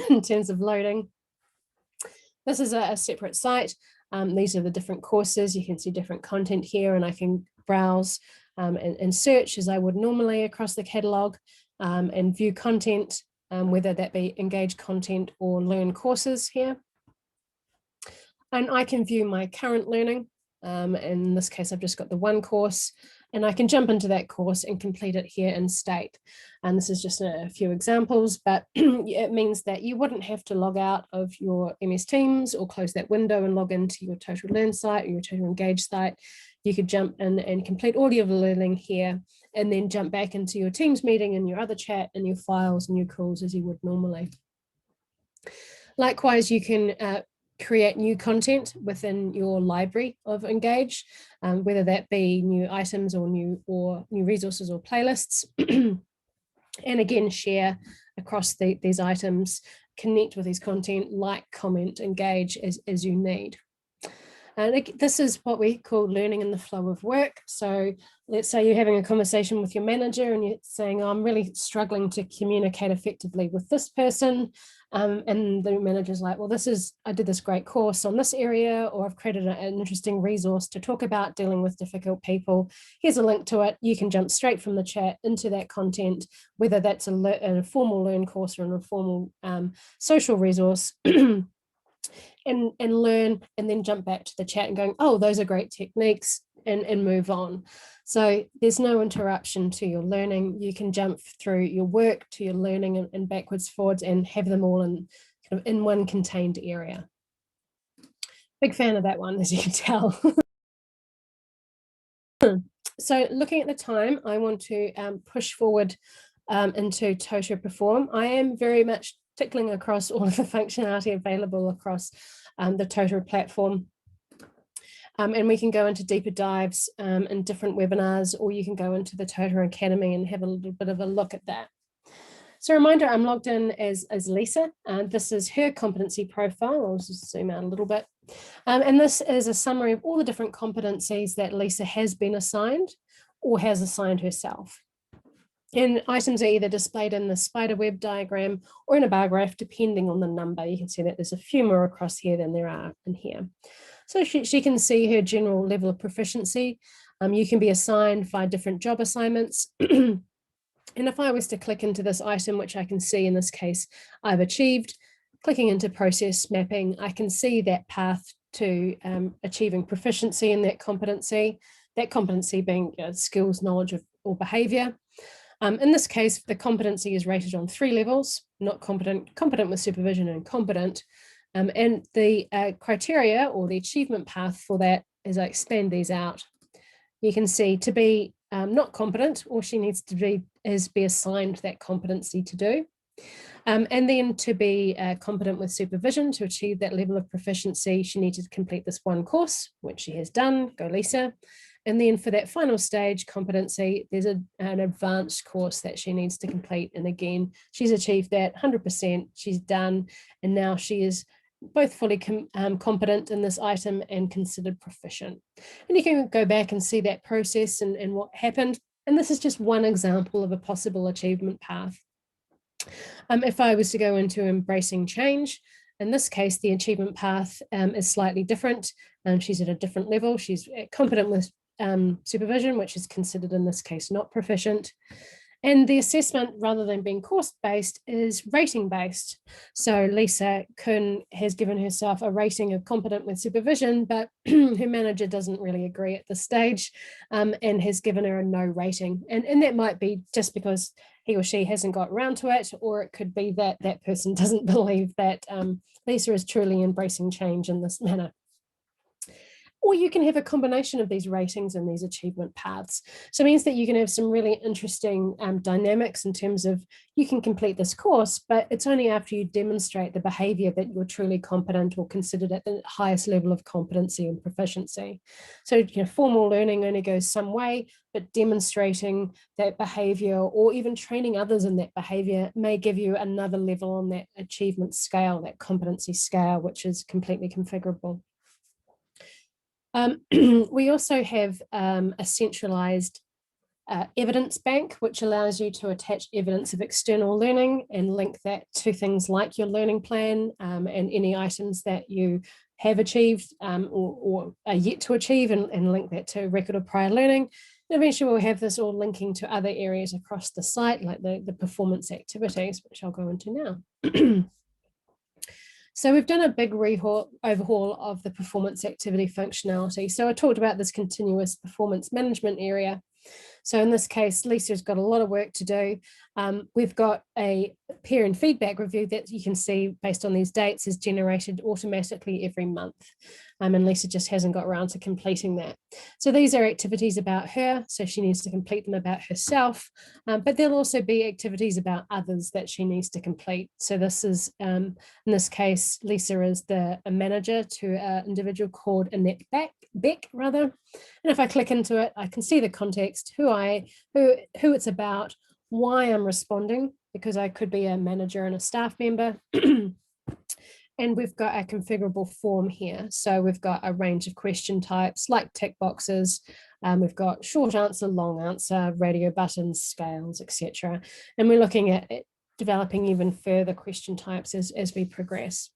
in terms of loading. This is a separate site. These are the different courses. You can see different content here, and I can browse and search as I would normally across the catalog and view content, whether that be engage content or learn courses here. And I can view my current learning. In this case, I've just got the one course, and I can jump into that course and complete it here in state. And this is just a few examples, but it means that you wouldn't have to log out of your MS Teams or close that window and log into your Total Learn site or your Total Engage site. You could jump in and complete all your learning here, and then jump back into your Teams meeting and your other chat and your files and your calls as you would normally. Likewise, you can create new content within your library of Engage, whether that be new items or new resources or playlists, and again share across these items, connect with these content, like, comment, engage as you need. And this is what we call learning in the flow of work. So let's say you're having a conversation with your manager and you're saying, oh, I'm really struggling to communicate effectively with this person. And the manager's like, well, I did this great course on this area, or I've created an interesting resource to talk about dealing with difficult people. Here's a link to it. You can jump straight from the chat into that content, whether that's a formal Learn course or an informal social resource. And learn, and then jump back to the chat and going, oh, those are great techniques, and move on. So there's no interruption to your learning. You can jump through your work to your learning and backwards, forwards, and have them all in one contained area. Big fan of that one, as you can tell. So looking at the time, I want to push forward into Totara Perform. I am very much tickling across all of the functionality available across the Totara platform. And we can go into deeper dives in different webinars, or you can go into the Totara Academy and have a little bit of a look at that. So a reminder, I'm logged in as Lisa, and this is her competency profile. I'll just zoom out a little bit. And this is a summary of all the different competencies that Lisa has been assigned or has assigned herself. And items are either displayed in the spider web diagram or in a bar graph, depending on the number. You can see that there's a few more across here than there are in here. So she can see her general level of proficiency. You can be assigned 5 different job assignments. And if I was to click into this item, which I can see in this case, I've achieved, clicking into process mapping, I can see that path to achieving proficiency in that competency being skills, knowledge, or behavior. In this case, the competency is rated on 3 levels: not competent, competent with supervision, and competent. And the criteria or the achievement path for that, as I expand these out, you can see to be not competent, all she needs to be is be assigned that competency to do. And then to be competent with supervision, to achieve that level of proficiency, she needs to complete this one course, which she has done. Go Lisa. And then for that final stage, competency, there's an advanced course that she needs to complete. And again, she's achieved that 100%, she's done, and now she is both fully competent in this item and considered proficient. And you can go back and see that process and what happened. And this is just one example of a possible achievement path. If I was to go into embracing change, in this case, the achievement path is slightly different. She's at a different level. She's competent with supervision, which is considered in this case not proficient. And the assessment, rather than being course-based, is rating-based. So Lisa has given herself a rating of competent with supervision, but her manager doesn't really agree at this stage and has given her a no rating. And that might be just because he or she hasn't got around to it, or it could be that that person doesn't believe that Lisa is truly embracing change in this manner. Or you can have a combination of these ratings and these achievement paths. So it means that you can have some really interesting dynamics in terms of you can complete this course, but it's only after you demonstrate the behavior that you're truly competent or considered at the highest level of competency and proficiency. So formal learning only goes some way, but demonstrating that behavior or even training others in that behavior may give you another level on that achievement scale, that competency scale, which is completely configurable. We also have a centralized evidence bank, which allows you to attach evidence of external learning and link that to things like your learning plan and any items that you have achieved or are yet to achieve, and link that to a record of prior learning. And eventually we'll have this all linking to other areas across the site, like the performance activities, which I'll go into now. So we've done a big overhaul of the performance activity functionality. So I talked about this continuous performance management area. So in this case, Lisa's got a lot of work to do. We've got a peer and feedback review that you can see based on these dates is generated automatically every month. And Lisa just hasn't got around to completing that. So these are activities about her, so she needs to complete them about herself, but there'll also be activities about others that she needs to complete. So this is, in this case, Lisa is a manager to an individual called Annette Beck, rather. And if I click into it, I can see the context, who it's about, why I'm responding, because I could be a manager and a staff member. And we've got a configurable form here. So we've got a range of question types like tick boxes. We've got short answer, long answer, radio buttons, scales, etc. And we're looking at developing even further question types as we progress.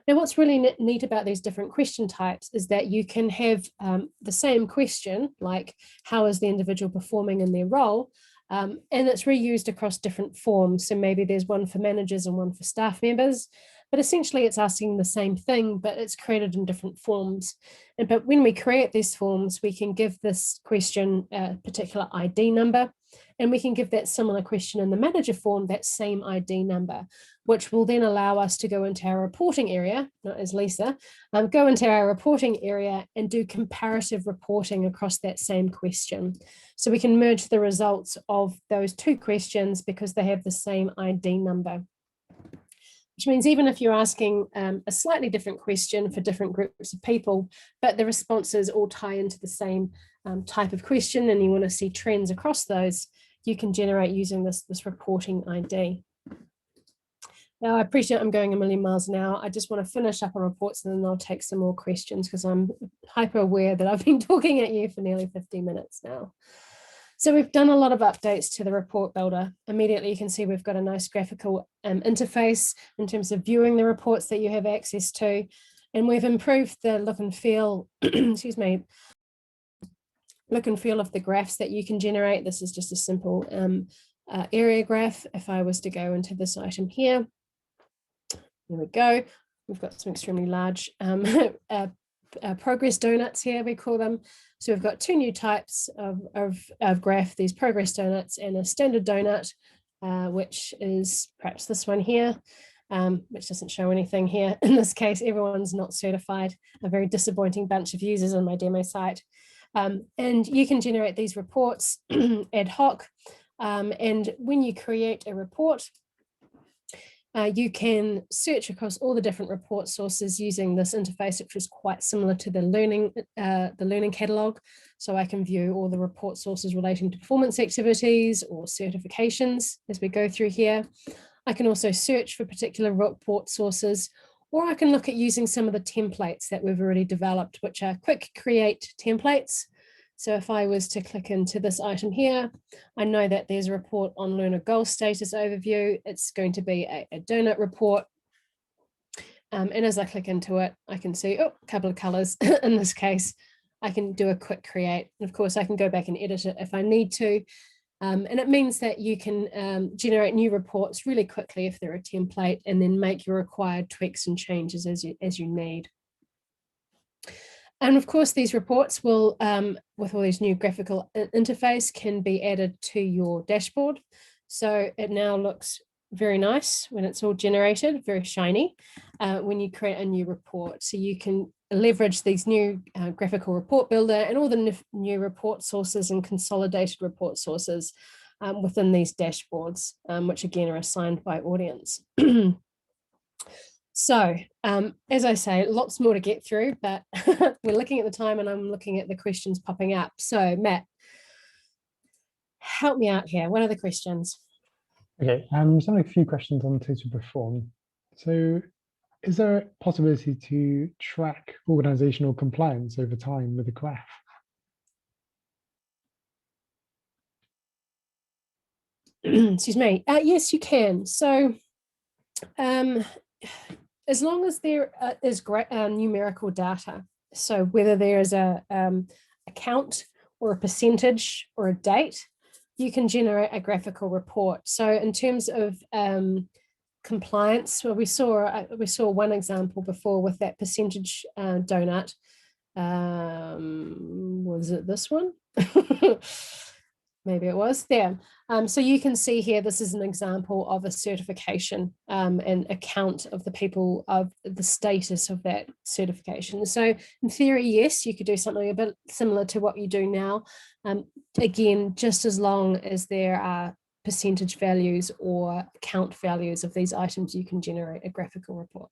Now, what's really neat about these different question types is that you can have the same question, like how is the individual performing in their role, and it's reused across different forms. So maybe there's one for managers and one for staff members, but essentially it's asking the same thing, but it's created in different forms. But when we create these forms, we can give this question a particular ID number, and we can give that similar question in the manager form, that same ID number, which will then allow us to go into our reporting area, not as Lisa, go into our reporting area and do comparative reporting across that same question. So we can merge the results of those two questions because they have the same ID number. Which means even if you're asking a slightly different question for different groups of people, but the responses all tie into the same type of question and you want to see trends across those, you can generate using this reporting ID. Now, I appreciate I'm going a million miles an hour. I just want to finish up on reports and then I'll take some more questions because I'm hyper aware that I've been talking at you for nearly 15 minutes now. So we've done a lot of updates to the report builder. Immediately you can see we've got a nice graphical interface in terms of viewing the reports that you have access to. And we've improved the look and feel, excuse me, look and feel of the graphs that you can generate. This is just a simple area graph. If I was to go into this item here, there we go. We've got some extremely large progress donuts here, we call them. So we've got two new types of graph, these progress donuts and a standard donut, which is perhaps this one here, which doesn't show anything here. In this case, everyone's not certified, a very disappointing bunch of users on my demo site. And you can generate these reports ad hoc. And when you create a report, you can search across all the different report sources using this interface, which is quite similar to the learning catalog. So I can view all the report sources relating to performance activities or certifications as we go through here. I can also search for particular report sources, or I can look at using some of the templates that we've already developed, which are quick create templates. So if I was to click into this item here, I know that there's a report on learner goal status overview. It's going to be a donut report. And as I click into it, I can see a couple of colors. In this case, I can do a quick create. And of course, I can go back and edit it if I need to. And it means that you can generate new reports really quickly if they're a template, and then make your required tweaks and changes as you need. And of course, these reports will, with all these new graphical interface, can be added to your dashboard. So it now looks very nice when it's all generated, very shiny, when you create a new report. So you can leverage these new graphical report builder and all the new report sources and consolidated report sources within these dashboards, which again are assigned by audience. So, as I say, lots more to get through, but we're looking at the time and I'm looking at the questions popping up. So, Matt, help me out here. What are the questions? Okay, just having a few questions on total perform. So, is there a possibility to track organizational compliance over time with a graph? Excuse me. Yes, you can. So, as long as there is numerical data, so whether there is a count or a percentage or a date, you can generate a graphical report. So in terms of compliance, well, we saw one example before with that percentage donut. Was it this one? Maybe it was there. So you can see here, this is an example of a certification and a count of the people of the status of that certification. So in theory, yes, you could do something a bit similar to what you do now. Again, just as long as there are percentage values or count values of these items, you can generate a graphical report.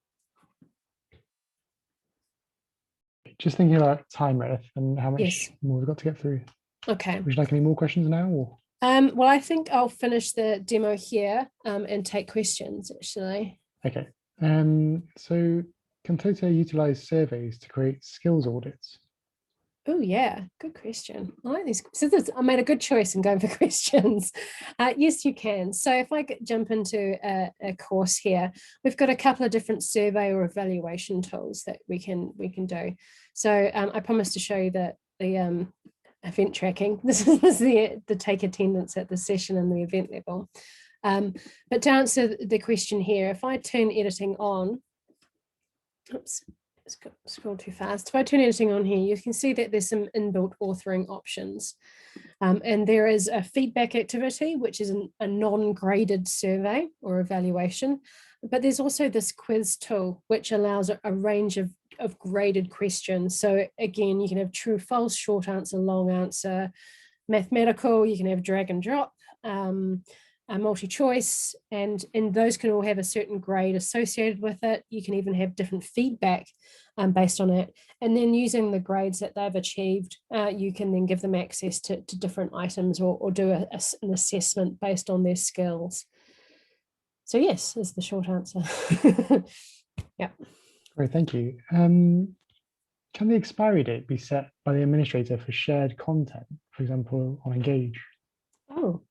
Just thinking about time, Meredith, and how much Yes. more we've got to get through. Okay. Would you like any more questions now? Or? Well, I think I'll finish the demo here and take questions, actually. Okay. So can Totara utilize surveys to create skills audits? Oh, yeah, good question. I like these. So I made a good choice in going for questions. Yes, you can. So if I jump into a course here, we've got a couple of different survey or evaluation tools that we can do. So I promised to show you that the event tracking. This is the take attendance at the session and the event level. But to answer the question here, if I turn editing on, oops, scroll too fast. If I turn editing on here, you can see that there's some inbuilt authoring options. And there is a feedback activity, which is a non-graded survey or evaluation. But there's also this quiz tool, which allows a range of graded questions. So again, you can have true, false, short answer, long answer, mathematical, you can have drag and drop, a multi-choice, and those can all have a certain grade associated with it. You can even have different feedback based on it. And then using the grades that they've achieved, you can then give them access to different items or do an assessment based on their skills. So yes, is the short answer. Yeah. Great, thank you. Can the expiry date be set by the administrator for shared content, for example, on Engage? Oh,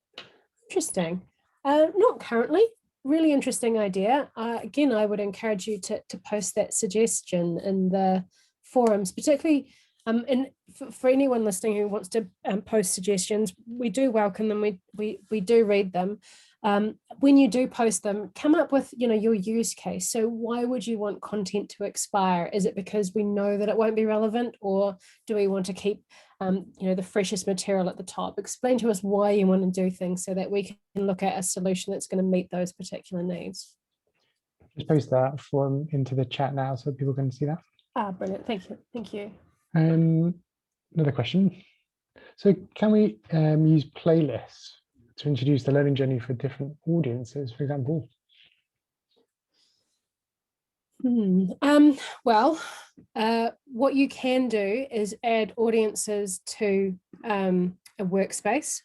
interesting. Not currently. Really interesting idea. Again, I would encourage you to post that suggestion in the forums, particularly and for anyone listening who wants to post suggestions. We do welcome them. We do read them. When you do post them, come up with your use case. So why would you want content to expire? Is it because we know that it won't be relevant, or do we want to keep the freshest material at the top? Explain to us why you want to do things so that we can look at a solution that's going to meet those particular needs. Just post that form into the chat now so people can see that. Brilliant. Thank you. Thank you. Another question. So can we use playlists to introduce the learning journey for different audiences, for example? Well, what you can do is add audiences to a workspace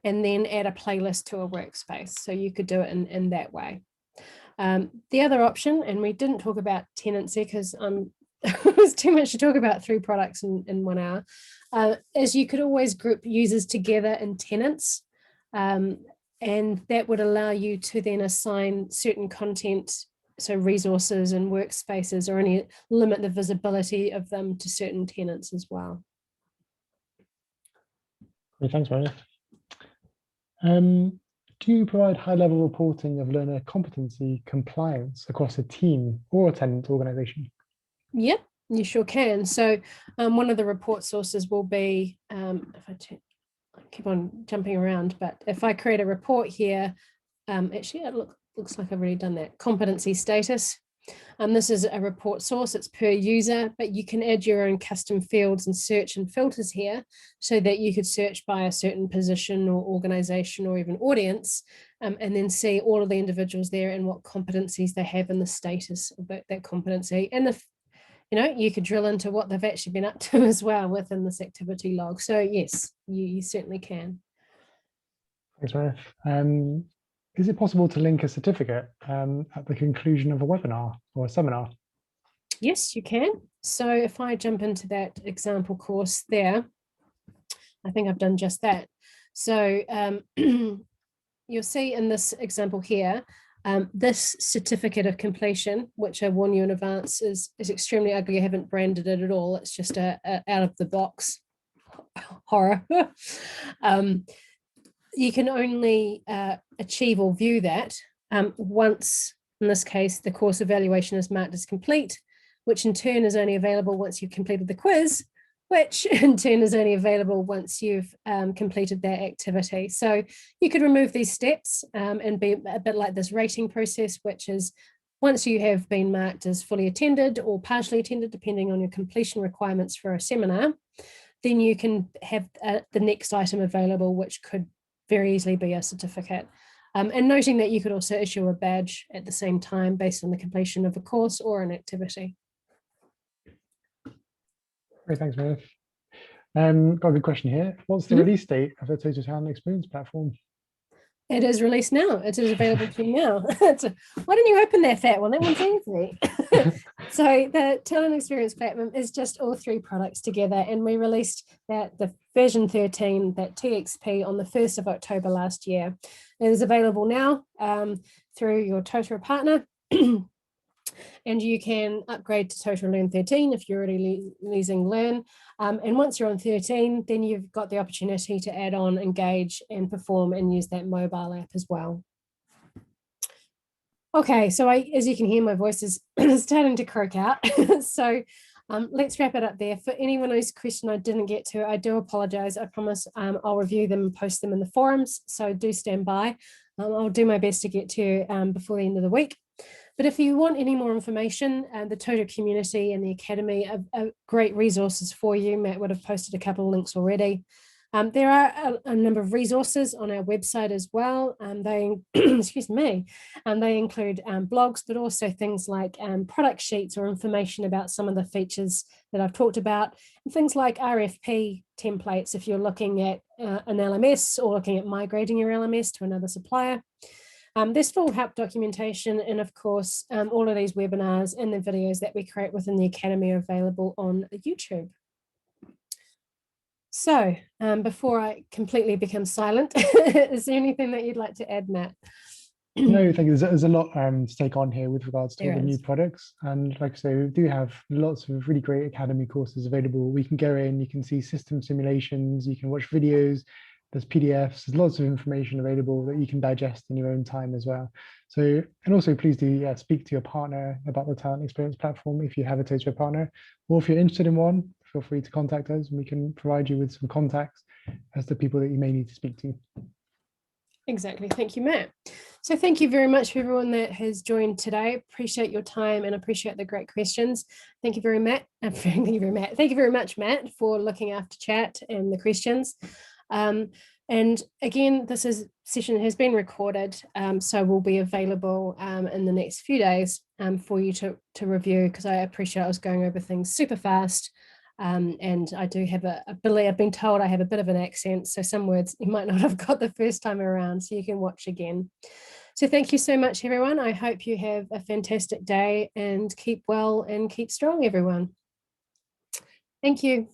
and then add a playlist to a workspace. So you could do it in that way. The other option, and we didn't talk about tenancy because it was too much to talk about 3 products in 1 hour, is you could always group users together in tenants. And that would allow you to then assign certain content, so resources and workspaces, or only limit the visibility of them to certain tenants as well. Great, thanks, Meredith. Do you provide high-level reporting of learner competency compliance across a team or a tenant organization? Yep, you sure can. So one of the report sources will be, if I keep on jumping around, but if I create a report here, actually it looks like I've already done that, competency status. This is a report source, it's per user, but you can add your own custom fields and search and filters here so that you could search by a certain position or organization or even audience, and then see all of the individuals there and what competencies they have and the status of that competency. And if you could drill into what they've actually been up to as well within this activity log. So yes, you certainly can. Thanks, Meredith. Is it possible to link a certificate at the conclusion of a webinar or a seminar? Yes, you can. So if I jump into that example course there, I think I've done just that. So you'll see in this example here, this certificate of completion, which I warn you in advance is extremely ugly. I haven't branded it at all. It's just a out of the box horror. You can only achieve or view that once, in this case, the course evaluation is marked as complete, which in turn is only available once you've completed the quiz, which in turn is only available once you've completed that activity. So you could remove these steps and be a bit like this rating process, which is once you have been marked as fully attended or partially attended, depending on your completion requirements for a seminar, then you can have the next item available, which could very easily be a certificate. And noting that you could also issue a badge at the same time based on the completion of a course or an activity. Great, thanks, Meredith. Got a good question here. What's the release date of the Totara Experience platform? It is released now. It is available to you now. Why don't you open that one? That one's easy. So the Talent Experience platform is just all 3 products together, and we released the version 13, that TXP, on the 1st of October last year. It is available now through your Totara partner. And you can upgrade to Totara Learn 13 if you're already using Learn. And once you're on 13, then you've got the opportunity to add on Engage and Perform and use that mobile app as well. Okay, so as you can hear, my voice is starting to croak out. So let's wrap it up there. For anyone whose question I didn't get to, I do apologize. I promise I'll review them and post them in the forums, so do stand by. I'll do my best to get to you before the end of the week. But if you want any more information, the Totara community and the Academy are great resources for you. Matt would have posted a couple of links already. There are a number of resources on our website as well. They, excuse me, they include blogs, but also things like product sheets or information about some of the features that I've talked about, and things like RFP templates if you're looking at an LMS or looking at migrating your LMS to another supplier. There's full help documentation, and of course, all of these webinars and the videos that we create within the Academy are available on YouTube. So before I completely become silent, is there anything that you'd like to add, Matt? No, thank you. There's a lot to take on here with regards to all There the new is. products. And like I say, we do have lots of really great Academy courses available. We can go in, you can see system simulations, you can watch videos, there's PDFs, there's lots of information available that you can digest in your own time as well. So, and also please do speak to your partner about the Talent Experience platform if you have a Totara partner, or if you're interested in one, feel free to contact us and we can provide you with some contacts as to people that you may need to speak to. Exactly. Thank you, Matt. So thank you very much for everyone that has joined today. Appreciate your time and appreciate the great questions. Thank you very much. Thank you very much, Matt, for looking after chat and the questions. And again, session has been recorded, so will be available in the next few days for you to review, because I appreciate I was going over things super fast. And I do have I've been told I have a bit of an accent, so some words you might not have got the first time around, so you can watch again. So thank you so much, everyone. I hope you have a fantastic day and keep well and keep strong, everyone. Thank you.